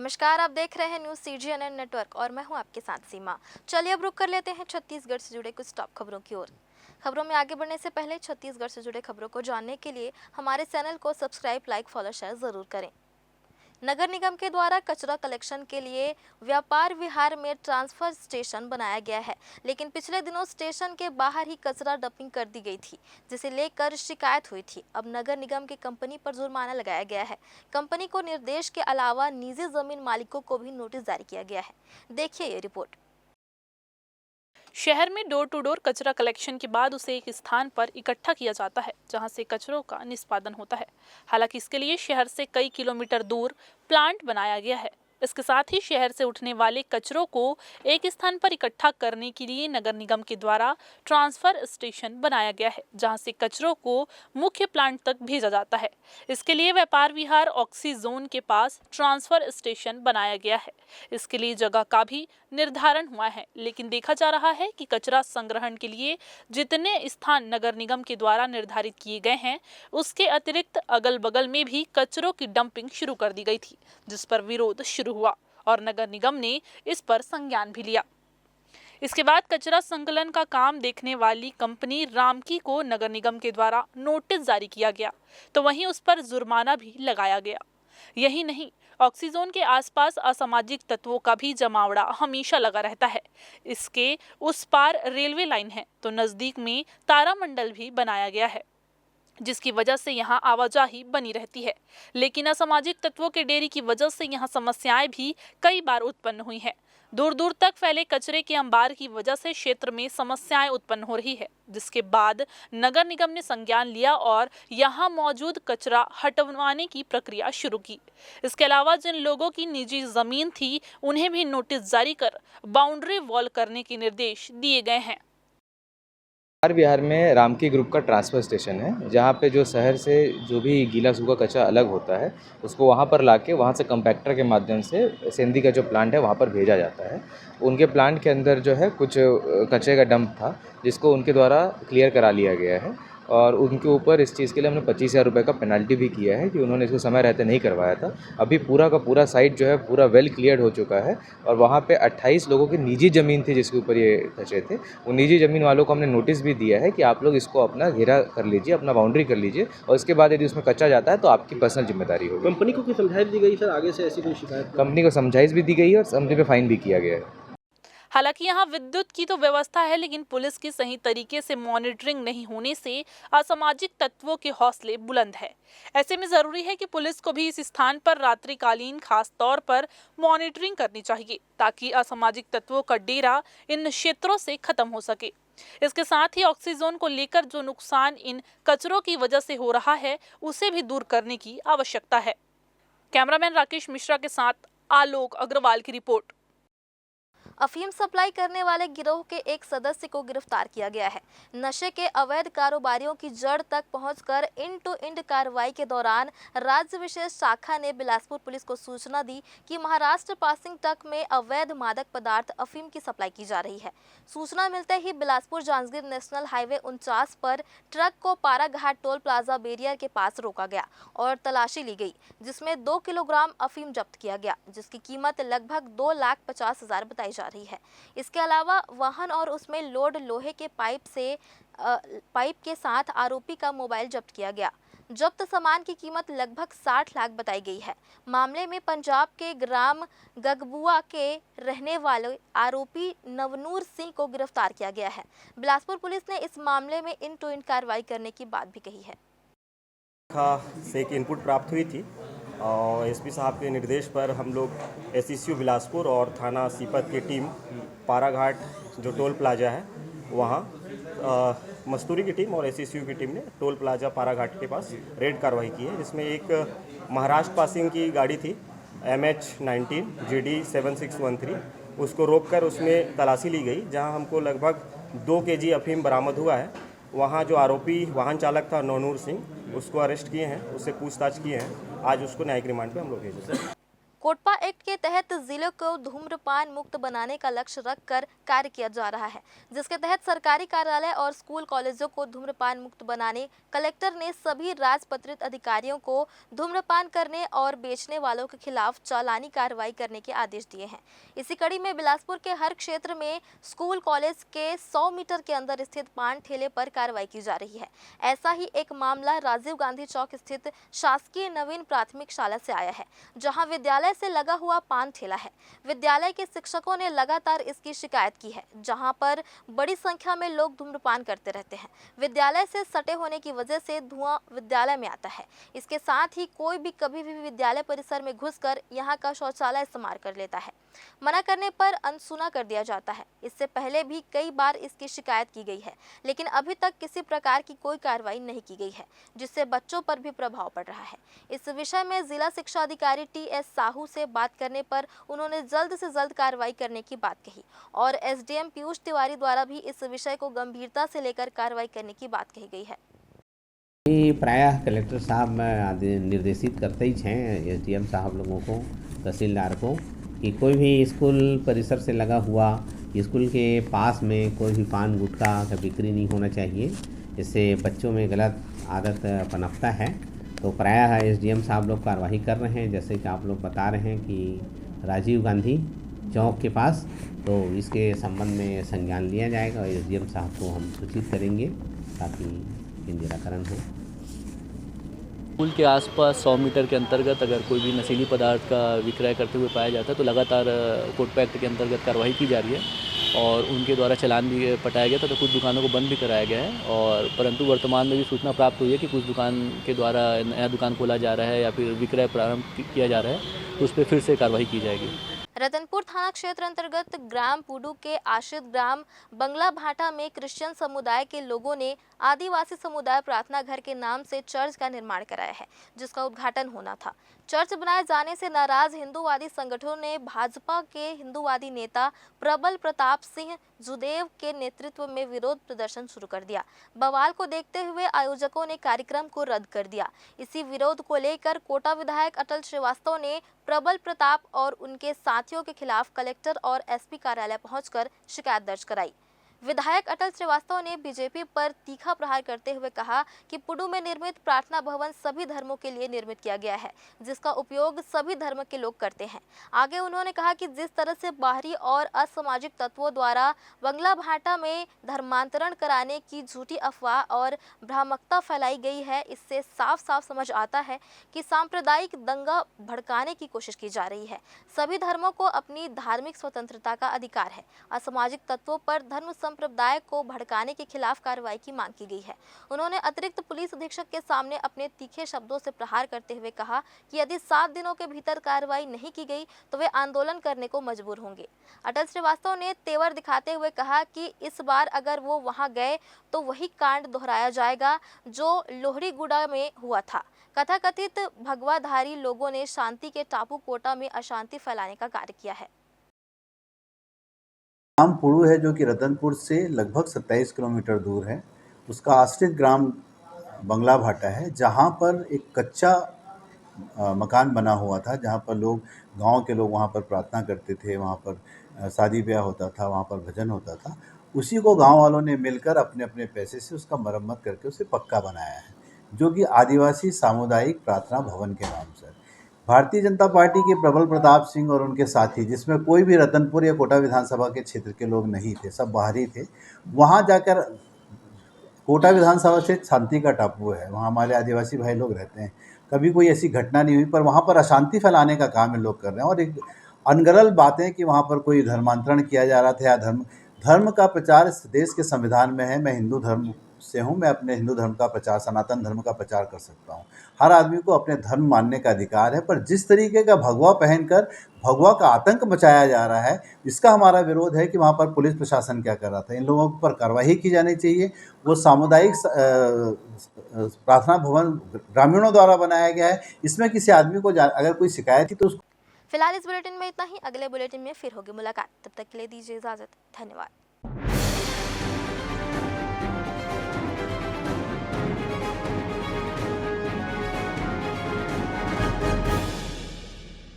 नमस्कार, आप देख रहे हैं न्यूज़ CGNN नेटवर्क और मैं हूं आपके साथ सीमा। चलिए अब रुक कर लेते हैं छत्तीसगढ़ से जुड़े कुछ टॉप खबरों की ओर। खबरों में आगे बढ़ने से पहले छत्तीसगढ़ से जुड़े खबरों को जानने के लिए हमारे चैनल को सब्सक्राइब, लाइक, फॉलो, शेयर जरूर करें। नगर निगम के द्वारा कचरा कलेक्शन के लिए व्यापार विहार में ट्रांसफर स्टेशन बनाया गया है, लेकिन पिछले दिनों स्टेशन के बाहर ही कचरा डंपिंग कर दी गई थी, जिसे लेकर शिकायत हुई थी। अब नगर निगम की कंपनी पर जुर्माना लगाया गया है। कंपनी को निर्देश के अलावा निजी जमीन मालिकों को भी नोटिस जारी किया गया है। देखिए ये रिपोर्ट। शहर में डोर टू डोर कचरा कलेक्शन के बाद उसे एक स्थान पर इकट्ठा किया जाता है, जहां से कचरों का निष्पादन होता है। हालांकि इसके लिए शहर से कई किलोमीटर दूर प्लांट बनाया गया है। इसके साथ ही शहर से उठने वाले कचरों को एक स्थान पर इकट्ठा करने के लिए नगर निगम के द्वारा ट्रांसफर स्टेशन बनाया गया है, जहां से कचरों को मुख्य प्लांट तक भेजा जाता है। इसके लिए व्यापार विहार ऑक्सी जोन के पास ट्रांसफर स्टेशन बनाया गया है। इसके लिए जगह का भी निर्धारण हुआ है, लेकिन देखा जा रहा है कि कचरा संग्रहण के लिए जितने स्थान नगर निगम के द्वारा निर्धारित किए गए हैं, उसके अतिरिक्त अगल बगल में भी कचरों की डंपिंग शुरू कर दी गई थी, जिस पर विरोध शुरू हुआ और नगर निगम ने इस पर संज्ञान भी लिया। इसके बाद कचरा संकलन का काम देखने वाली कंपनी रामकी को नगर निगम के द्वारा नोटिस जारी किया गया, तो वहीं उस पर जुर्माना भी लगाया गया। यही नहीं, ऑक्सीजोन के आसपास असामाजिक तत्वों का भी जमावड़ा हमेशा लगा रहता है। इसके उस पार रेलवे लाइन है, तो नजदीक में तारामंडल भी बनाया गया है, जिसकी वजह से यहाँ आवाजाही बनी रहती है। लेकिन असामाजिक तत्वों के डेरे की वजह से यहाँ समस्याएं भी कई बार उत्पन्न हुई हैं। दूर दूर तक फैले कचरे के अंबार की वजह से क्षेत्र में समस्याएं उत्पन्न हो रही है, जिसके बाद नगर निगम ने संज्ञान लिया और यहाँ मौजूद कचरा हटवाने की प्रक्रिया शुरू की। इसके अलावा जिन लोगों की निजी जमीन थी, उन्हें भी नोटिस जारी कर बाउंड्री वॉल करने के निर्देश दिए गए हैं। विहार में रामकी ग्रुप का ट्रांसफ़र स्टेशन है, जहाँ पे जो शहर से जो भी गीला सूखा कचरा अलग होता है, उसको वहाँ पर लाके वहाँ से कंपैक्टर के माध्यम से सेंधी का जो प्लांट है वहाँ पर भेजा जाता है। उनके प्लांट के अंदर जो है कुछ कचरे का डंप था, जिसको उनके द्वारा क्लियर करा लिया गया है और उनके ऊपर इस चीज़ के लिए हमने 25,000 रुपये का पेनल्टी भी किया है कि उन्होंने इसको समय रहते नहीं करवाया था। अभी पूरा का पूरा साइट जो है पूरा वेल क्लियर्ड हो चुका है और वहाँ पे 28 लोगों की निजी ज़मीन थी जिसके ऊपर ये कचरे थे। उन निजी ज़मीन वालों को हमने नोटिस भी दिया है कि आप लोग इसको अपना घेरा कर लीजिए, अपना बाउंड्री कर लीजिए और इसके बाद यदि उसमें कचरा जाता है तो आपकी पर्सनल जिम्मेदारी होगी। कंपनी को कोई समझाइश दी गई सर, आगे से ऐसी कोई शिकायत? कंपनी को समझाइश भी दी गई है और कंपनी पे फाइन भी किया गया है। हालांकि यहाँ विद्युत की तो व्यवस्था है, लेकिन पुलिस की सही तरीके से मॉनिटरिंग नहीं होने से असामाजिक तत्वों के हौसले बुलंद है। ऐसे में जरूरी है कि पुलिस को भी इस स्थान पर रात्रिकालीन खास तौर पर मॉनिटरिंग करनी चाहिए, ताकि असामाजिक तत्वों का डेरा इन क्षेत्रों से खत्म हो सके। इसके साथ ही ऑक्सीजोन को लेकर जो नुकसान इन कचरों की वजह से हो रहा है, उसे भी दूर करने की आवश्यकता है। कैमरामैन राकेश मिश्रा के साथ आलोक अग्रवाल की रिपोर्ट। अफीम सप्लाई करने वाले गिरोह के एक सदस्य को गिरफ्तार किया गया है। नशे के अवैध कारोबारियों की जड़ तक पहुंचकर इंड टू इंड कार्रवाई के दौरान राज्य विशेष शाखा ने बिलासपुर पुलिस को सूचना दी कि महाराष्ट्र पासिंग ट्रक में अवैध मादक पदार्थ अफीम की सप्लाई की जा रही है। सूचना मिलते ही बिलासपुर जांजगीर नेशनल हाईवे 49 पर ट्रक को पाराघाट टोल प्लाजा बैरियर के पास रोका गया और तलाशी ली गई, जिसमें 2 किलोग्राम अफीम जब्त किया गया, जिसकी कीमत लगभग 2,50,000 बताई जा रही है। इसके अलावा वाहन और उसमें लोड लोहे के पाइप के साथ आरोपी का मोबाइल जब्त किया गया। जब्त सामान की कीमत लगभग 60 लाख बताई गई है। मामले में पंजाब के ग्राम गगबुआ के रहने वाले आरोपी नवनूर सिंह को गिरफ्तार किया गया है। बिलासपुर पुलिस ने इस मामले में इन टू इन कार्रवाई करने की बात भी कही है। से एक इनपुट प्राप्त हुई थी और एसपी साहब के निर्देश पर हम लोग एसएसयू बिलासपुर और थाना सीपत की टीम पाराघाट जो टोल प्लाजा है वहाँ मस्तूरी की टीम और एसएसयू की टीम ने टोल प्लाजा पाराघाट के पास रेड कार्रवाई की है, जिसमें एक महाराष्ट्र पासिंग की गाड़ी थी MH19 GD 7613, उसको रोककर उसमें तलाशी ली गई, जहां हमको लगभग 2 kg अफीम बरामद हुआ है। वहां जो आरोपी वाहन चालक था नवनूर सिंह, उसको अरेस्ट किए हैं, उससे पूछताछ किए हैं। आज उसको न्यायिक रिमांड पे हम लोग भेजे। कोटपा एक्ट के तहत जिले को धूम्रपान मुक्त बनाने का लक्ष्य रखकर कार्य किया जा रहा है, जिसके तहत सरकारी कार्यालय और स्कूल कॉलेजों को धूम्रपान मुक्त बनाने कलेक्टर ने सभी राजपत्रित अधिकारियों को धूम्रपान करने और बेचने वालों के खिलाफ चालानी कार्रवाई करने के आदेश दिए हैं। इसी कड़ी में बिलासपुर के हर क्षेत्र में स्कूल कॉलेज के 100 मीटर के अंदर स्थित पान ठेले पर कार्रवाई की जा रही है। ऐसा ही एक मामला राजीव गांधी चौक स्थित शासकीय नवीन प्राथमिक शाला से आया है, जहां विद्यालय से लगा हुआ पान ठेला है। विद्यालय के शिक्षकों ने लगातार इसकी शिकायत की है, जहां पर बड़ी संख्या में लोग धूम्रपान करते रहते हैं। विद्यालय से सटे होने की वजह से धुआं विद्यालय में आता है। इसके साथ ही कोई भी कभी भी विद्यालय परिसर में घुसकर यहां का शौचालय इस्तेमाल कर लेता है। मना करने पर अनसुना कर दिया जाता है। इससे पहले भी कई बार इसकी शिकायत की गई है, लेकिन अभी तक किसी प्रकार की कोई कार्रवाई नहीं की गई है, जिससे बच्चों पर भी प्रभाव पड़ रहा है। इस विषय में जिला शिक्षा अधिकारी टी.एस. साहू से बात करने पर उन्होंने जल्द से जल्द कार्रवाई करने की बात कही और एसडीएम पीयूष तिवारी द्वारा भी इस विषय को गंभीरता से लेकर कार्रवाई करने की बात कही गई है। प्रायः कलेक्टर साहब निर्देशित करते ही हैं एसडीएम साहब लोगों को, तहसीलदार को, कि कोई भी स्कूल परिसर से लगा हुआ स्कूल के पास में कोई भी पान गुटखा का बिक्री नहीं होना चाहिए। इससे बच्चों में गलत आदत पनपता है। तो प्रायः एसडीएम साहब लोग कार्रवाई कर रहे हैं, जैसे कि आप लोग बता रहे हैं कि राजीव गांधी चौक के पास, तो इसके संबंध में संज्ञान लिया जाएगा और एसडीएम साहब को हम सूचित करेंगे ताकि निराकरण हो। स्कूल के आसपास 100 मीटर के अंतर्गत अगर कोई भी नशीली पदार्थ का विक्रय करते हुए पाया जाता है तो लगातार कोटपा एक्ट के अंतर्गत कार्रवाई की जा रही है और उनके द्वारा चालान भी पटाया गया था। तो कुछ दुकानों को बंद भी कराया गया है और परंतु वर्तमान में भी सूचना प्राप्त हुई है कि कुछ दुकान के द्वारा नया दुकान खोला जा रहा है या फिर विक्रय प्रारंभ किया जा रहा है, तो उस पर फिर से कार्रवाई की जाएगी। रतनपुर थाना क्षेत्र अंतर्गत ग्राम पुडू के आश्रित ग्राम बंगला भाटा में क्रिश्चियन समुदाय के लोगों ने आदिवासी समुदाय प्रार्थना घर के नाम से चर्च का निर्माण कराया है, जिसका उद्घाटन होना था। चर्च बनाए जाने से नाराज हिंदूवादी संगठनों ने भाजपा के हिंदूवादी नेता प्रबल प्रताप सिंह जुदेव के नेतृत्व में विरोध प्रदर्शन शुरू कर दिया। बवाल को देखते हुए आयोजकों ने कार्यक्रम को रद्द कर दिया। इसी विरोध को लेकर कोटा विधायक अटल श्रीवास्तव ने प्रबल प्रताप और उनके साथियों के खिलाफ कलेक्टर और एसपी कार्यालय पहुंचकर शिकायत दर्ज कराई। विधायक अटल श्रीवास्तव ने बीजेपी पर तीखा प्रहार करते हुए कहा कि पुडू में निर्मित प्रार्थना भवन सभी धर्मों के लिए निर्मित किया गया है, जिसका उपयोग सभी धर्म के लोग करते हैं। आगे उन्होंने कहा कि जिस तरह से बाहरी और असामाजिक तत्वों द्वारा बंगला भाटा में धर्मांतरण कराने की झूठी अफवाह और भ्रामकता फैलाई गई है, इससे साफ साफ समझ आता है कि सांप्रदायिक दंगा भड़काने की कोशिश की जा रही है। सभी धर्मों को अपनी धार्मिक स्वतंत्रता का अधिकार है। असामाजिक तत्वों पर धर्म संप्रदाय को भड़काने के खिलाफ कार्रवाई की मांग की गई है। उन्होंने अतिरिक्त पुलिस अधीक्षक के सामने अपने तीखे शब्दों से प्रहार करते हुए कहा कि यदि 7 दिनों के भीतर कार्रवाई नहीं की गई तो वे आंदोलन करने को मजबूर होंगे। अटल श्रीवास्तव ने तेवर दिखाते हुए कहा कि इस बार अगर वो वहां गए तो वही कांड दोहराया जाएगा जो लोहरीगुड़ा में हुआ था। कथाकथित भगवाधारी लोगों ने शांति के टापू कोटा में अशांति फैलाने का कार्य किया है। ग्राम पुडू है जो कि रतनपुर से लगभग 27 किलोमीटर दूर है। उसका आश्रित ग्राम बंगला भाटा है, जहाँ पर एक कच्चा मकान बना हुआ था, जहाँ पर लोग, गांव के लोग वहाँ पर प्रार्थना करते थे, वहाँ पर शादी ब्याह होता था, वहाँ पर भजन होता था। उसी को गांव वालों ने मिलकर अपने अपने पैसे से उसका मरम्मत करके उसे पक्का बनाया है, जो कि आदिवासी सामुदायिक प्रार्थना भवन के नाम से। भारतीय जनता पार्टी के प्रबल प्रताप सिंह और उनके साथी, जिसमें कोई भी रतनपुर या कोटा विधानसभा के क्षेत्र के लोग नहीं थे, सब बाहरी थे, वहाँ जाकर, कोटा विधानसभा से शांति का टापू है, वहाँ हमारे आदिवासी भाई लोग रहते हैं, कभी कोई ऐसी घटना नहीं हुई, पर वहाँ पर अशांति फैलाने का काम ये लोग कर रहे हैं। और एक अनगरल बातें कि वहाँ पर कोई धर्मांतरण किया जा रहा था या धर्म का प्रचार इस देश के संविधान में है। मैं हिंदू धर्म से हूँ, मैं अपने हिंदू धर्म का प्रचार, सनातन धर्म का प्रचार कर सकता हूँ। हर आदमी को अपने धर्म मानने का अधिकार है, पर जिस तरीके का भगवा पहनकर भगवा का आतंक मचाया जा रहा है, इसका हमारा विरोध है कि वहाँ पर पुलिस प्रशासन क्या कर रहा था। इन लोगों पर कार्रवाई की जानी चाहिए। वो सामुदायिक प्रार्थना भवन ग्रामीणों द्वारा बनाया गया है, इसमें किसी आदमी को अगर कोई शिकायत थी तो उसको। फिलहाल इस बुलेटिन में इतना ही। अगले बुलेटिन में फिर होगी मुलाकात। तब तक के लिए दीजिए इजाजत। धन्यवाद।